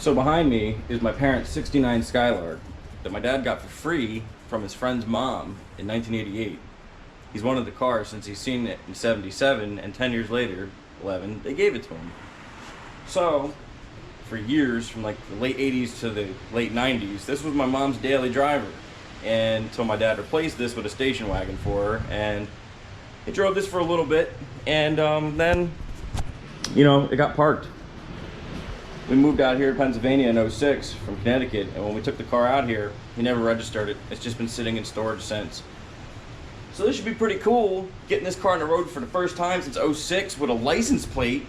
So behind me is my parents' 69 Skylark that my dad got for free from his friend's mom in 1988. He's wanted the car since he's seen it in 77, and 10 years later, 11, they gave it to him. So, for years, from like the late 80s to the late 90s, this was my mom's daily driver. And until my dad replaced this with a station wagon for her, and he drove this for a little bit, and then, you know, it got parked. We moved out here to Pennsylvania in '06 from Connecticut, and when we took the car out here, he never registered it. It's just been sitting in storage since. So this should be pretty cool, getting this car on the road for the first time since '06 with a license plate.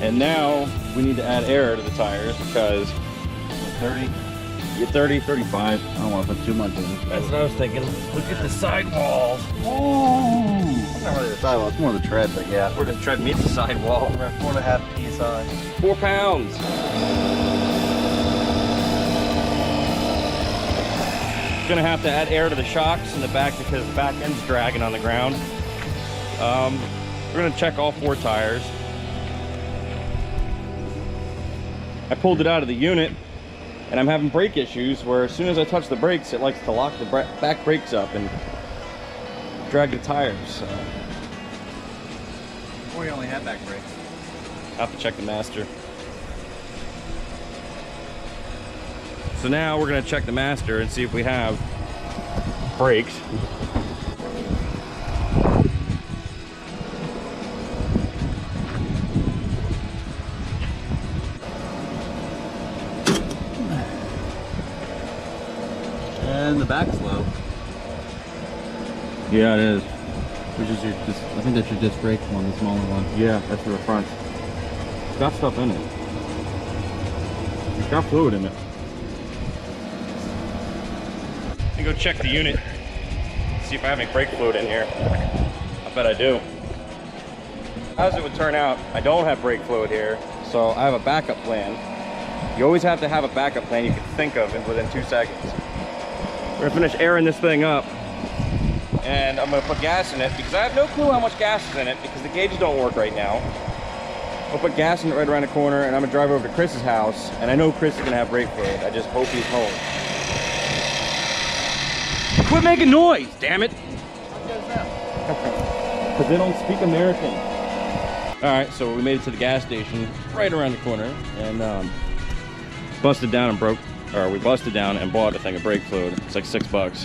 And now we need to add air to the tires because 30? Get 30, 35. I don't want to put too much in. That's what I was thinking. Look at the sidewalls. Oh! It's not really the sidewall, it's more the tread, but yeah. Where the tread meets the sidewall. We're at 4.5 PSI. 4 pounds. Gonna have to add air to the shocks in the back because the back end's dragging on the ground. We're gonna check all 4 tires. I pulled it out of the unit and I'm having brake issues where as soon as I touch the brakes, it likes to lock the back brakes up and drag the tires. So. Or you only have back brakes. I'll have to check the master. So now we're gonna check the master and see if we have brakes. And the back's low. Yeah, it is. Which is your disc, I think that's your disc brake one, the smaller one. Yeah, that's for the front. It's got stuff in it. It's got fluid in it. Let me go check the unit. See if I have any brake fluid in here. I bet I do. As it would turn out, I don't have brake fluid here, so I have a backup plan. You always have to have a backup plan you can think of within 2 seconds. We're gonna finish airing this thing up, and I'm gonna put gas in it because I have no clue how much gas is in it because the gauges don't work right now. I'll put gas in it right around the corner, and I'm gonna drive over to Chris's house, and I know Chris is gonna have brake fluid. I just hope he's home. Quit making noise, damn it! Because they don't speak American. All right, so we made it to the gas station right around the corner, and busted down and broke. Or we busted down and bought a thing of brake fluid. It's like $6.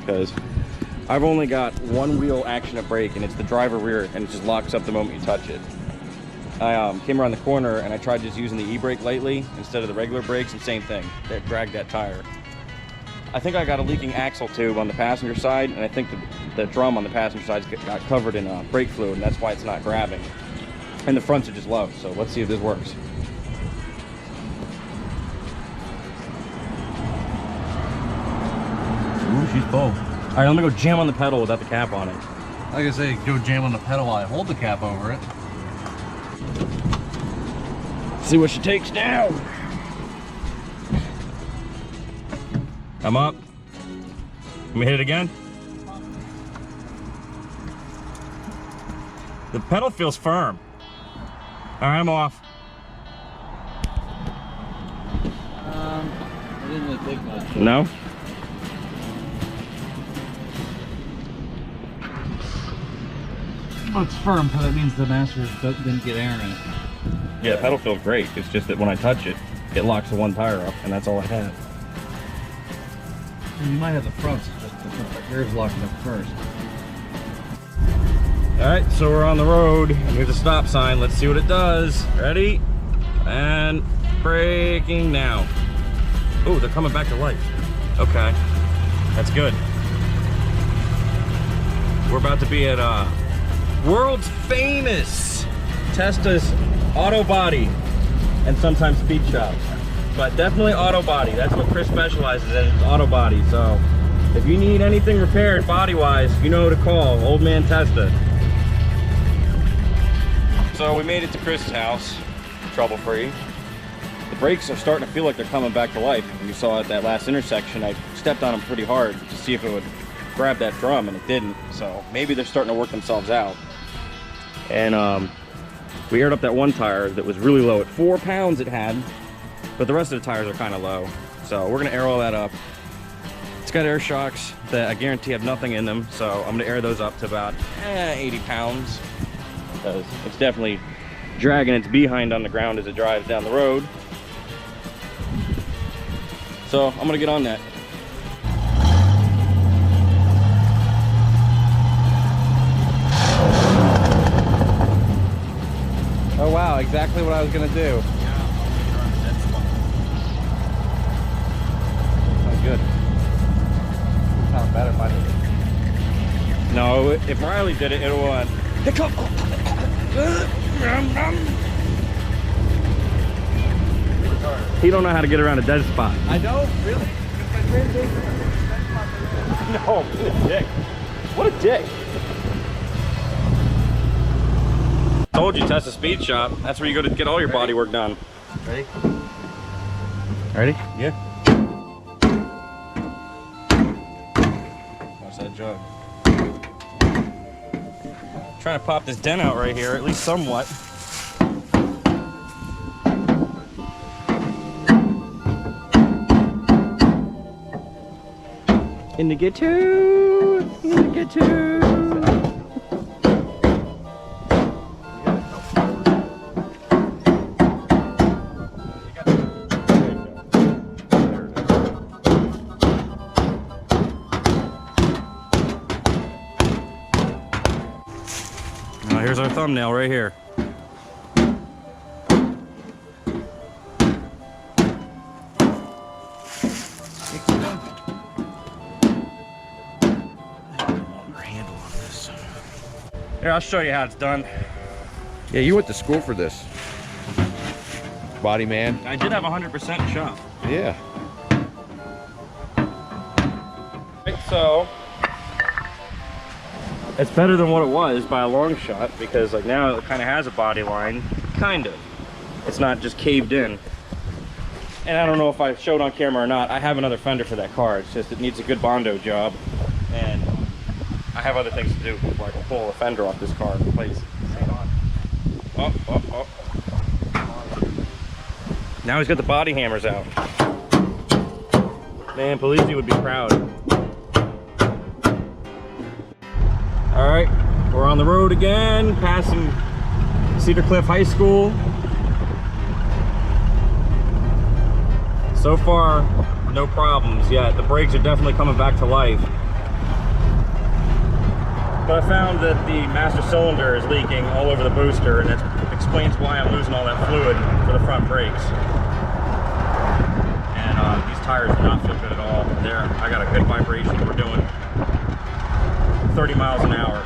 because I've only got one wheel action at brake, and it's the driver rear, and it just locks up the moment you touch it. I came around the corner and I tried just using the e-brake lightly instead of the regular brakes, and same thing, that dragged that tire. I think I got a leaking axle tube on the passenger side, and I think the drum on the passenger side got covered in brake fluid, and that's why it's not grabbing. And the fronts are just low, so let's see if this works. Ooh, she's full. All right, let me go jam on the pedal without the cap on it. Like I say, go jam on the pedal while I hold the cap over it. See what she takes down. I'm up. Let me hit it again. The pedal feels firm. All right, I'm off. I didn't really take much. No? Oh, it's firm, so that means the master didn't get air in it. Yeah, the pedal feels great. It's just that when I touch it, it locks the one tire up, and that's all I have. You might have the fronts, just the air's locking up first. All right, so we're on the road, and here's a stop sign. Let's see what it does. Ready? And braking now. Oh, they're coming back to life. Okay, that's good. We're about to be at world's famous Testa's auto body and sometimes speed shop, but definitely auto body. That's what Chris specializes in, auto body. So if you need anything repaired body wise, you know who to call. Old man Testa. So we made it to Chris's house, trouble free. The brakes are starting to feel like they're coming back to life. You saw at that last intersection, I stepped on them pretty hard to see if it would grab that drum, and it didn't. So maybe they're starting to work themselves out. And we aired up that one tire that was really low. At 4 pounds it had, but the rest of the tires are kind of low. So we're gonna air all that up. It's got air shocks that I guarantee have nothing in them. So I'm gonna air those up to about 80 pounds. Because it's definitely dragging its behind on the ground as it drives down the road. So I'm gonna get on that. Oh wow, exactly what I was gonna do. Sounds good. Sounds better if I did it. No, if Riley did it, it'll hiccup. He don't know how to get around a dead spot. I don't, really. No, what a dick. What a dick. Told you, Testa Speed Shop. That's where you go to get all your body work done. Ready? Ready? Yeah. Watch that jug. Trying to pop this dent out right here, at least somewhat. Indicator, indicator. Now here's our thumbnail right here. Here, I'll show you how it's done. Yeah, you went to school for this. Body man. I did have 100% shop. Yeah. So, it's better than what it was by a long shot, because like now it kind of has a body line, kind of. It's not just caved in. And I don't know if I showed on camera or not, I have another fender for that car. It's just it needs a good Bondo job. And I have other things to do before I can pull a fender off this car and replace it. Oh, oh, oh. Now he's got the body hammers out. Man, Polizzi would be proud. All right, we're on the road again, passing Cedar Cliff High School. So far, no problems yet. The brakes are definitely coming back to life. But I found that the master cylinder is leaking all over the booster, and that explains why I'm losing all that fluid for the front brakes. And these tires do not feel good at all. There, I got a good vibration. We're doing 30 miles an hour.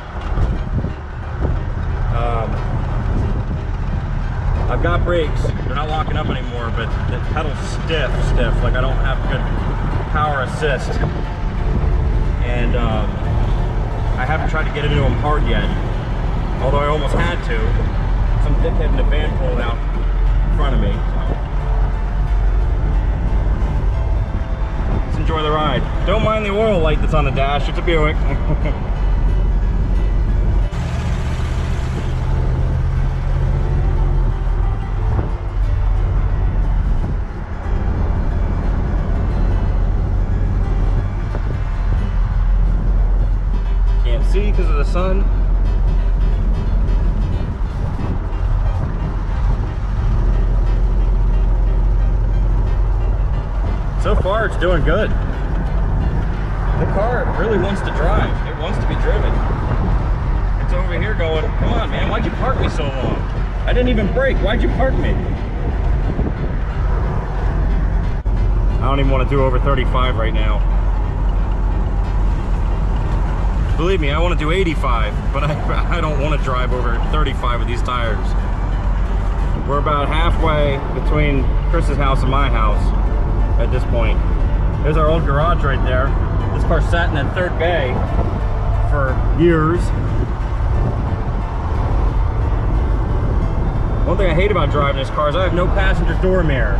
I've got brakes. They're not locking up anymore, but the pedal's stiff. Like I don't have good power assist. And I haven't tried to get into them hard yet, although I almost had to. Some dickhead in the van pulled out in front of me. Let's enjoy the ride. Don't mind the oil light that's on the dash. It's a Buick. Can't see because of the sun. So far, it's doing good. The car really wants to drive. It wants to be driven. It's over here going, come on, man, why'd you park me so long? I didn't even brake. Why'd you park me? I don't even want to do over 35 right now. Believe me, I want to do 85, but I don't want to drive over 35 with these tires. We're about halfway between Chris's house and my house at this point. There's our old garage right there. This car sat in that third bay for years. One thing I hate about driving this car is I have no passenger door mirror.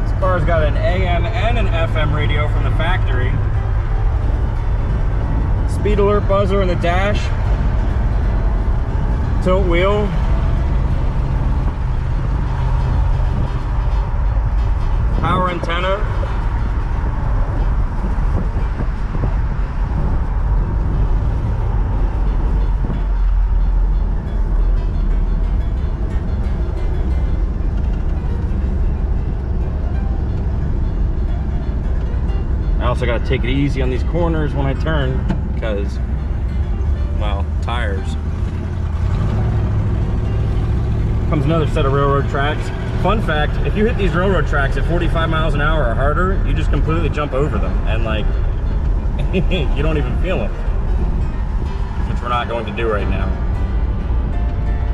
This car's got an AM and an FM radio from the factory. Speed alert buzzer in the dash. Tilt wheel. Power antenna. I also got to take it easy on these corners when I turn because, well, tires. Comes another set of railroad tracks. Fun fact, if you hit these railroad tracks at 45 miles an hour or harder, you just completely jump over them and like, you don't even feel them. Which we're not going to do right now.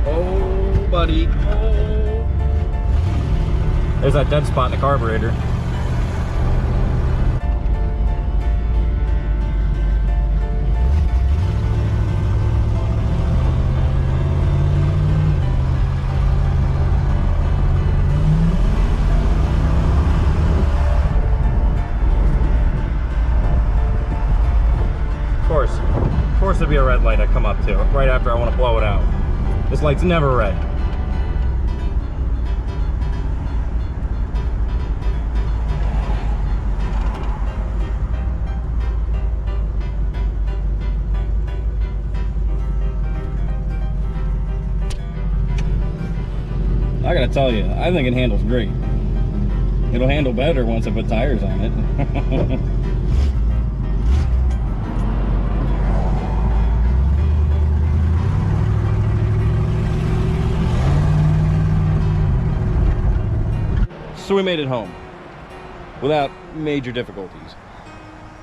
Oh, buddy. Oh. There's that dead spot in the carburetor. Of course there'll be a red light I come up to right after I want to blow it out. This light's never red. I gotta tell you, I think it handles great. It'll handle better once I put tires on it. So we made it home without major difficulties.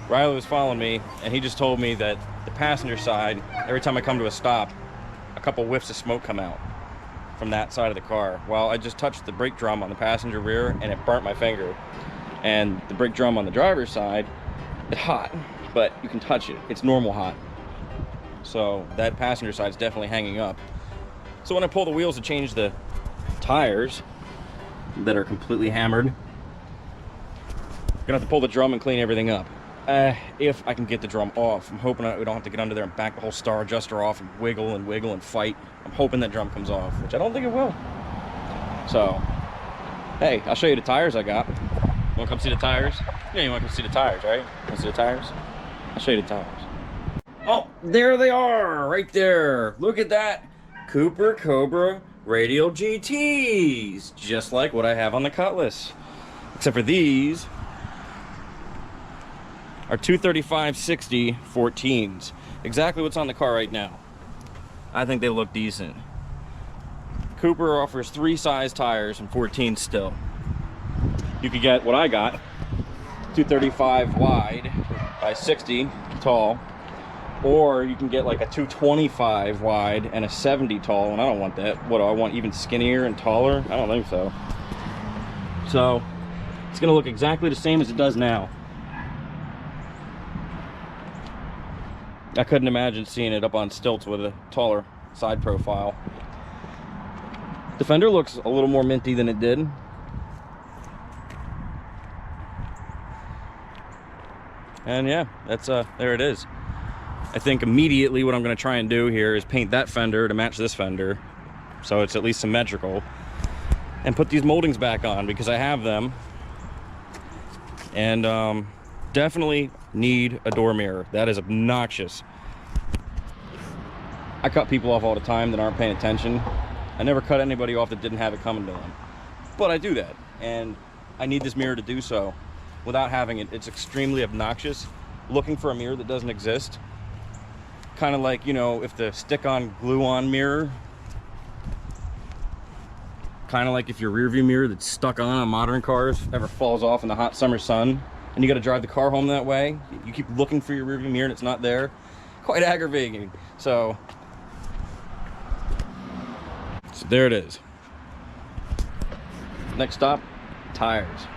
Riley was following me and he just told me that the passenger side, every time I come to a stop, a couple whiffs of smoke come out from that side of the car. Well, I just touched the brake drum on the passenger rear and it burnt my finger. And the brake drum on the driver's side, it's hot, but you can touch it. It's normal hot. So that passenger side is definitely hanging up. So when I pull the wheels to change the tires, that are completely hammered, gonna have to pull the drum and clean everything up. If I can get the drum off. I'm hoping we don't have to get under there and back the whole star adjuster off and wiggle and fight. I'm hoping that drum comes off, which I don't think it will. So, hey, I'll show you the tires I got. You wanna come see the tires? Yeah, you wanna come see the tires, right? Want to see the tires? I'll show you the tires. Oh, there they are, right there. Look at that. Cooper Cobra Radial GTs, just like what I have on the Cutlass, except for these are 235/60 14s. Exactly what's on the car right now. I think they look decent. Cooper offers 3 size tires and 14 still. You could get what I got, 235 wide by 60 tall, or you can get like a 225 wide and a 70 tall, and I don't want that. What do I want, even skinnier and taller? I don't think so. So it's gonna look exactly the same as it does now. I couldn't imagine seeing it up on stilts with a taller side profile. The fender looks a little more minty than it did. And yeah, that's there it is. I think immediately what I'm going to try and do here is paint that fender to match this fender, so it's at least symmetrical, and put these moldings back on because I have them. And definitely need a door mirror. That is obnoxious. I cut people off all the time that aren't paying attention. I never cut anybody off that didn't have it coming to them, but I do that, and I need this mirror to do so. Without having it, it's extremely obnoxious. Looking for a mirror that doesn't exist, kind of like, you know, if the stick-on glue-on mirror, kind of like if your rear view mirror that's stuck on modern cars ever falls off in the hot summer sun and you got to drive the car home that way, you keep looking for your rear view mirror and it's not there. Quite aggravating. So there it is. Next stop, tires.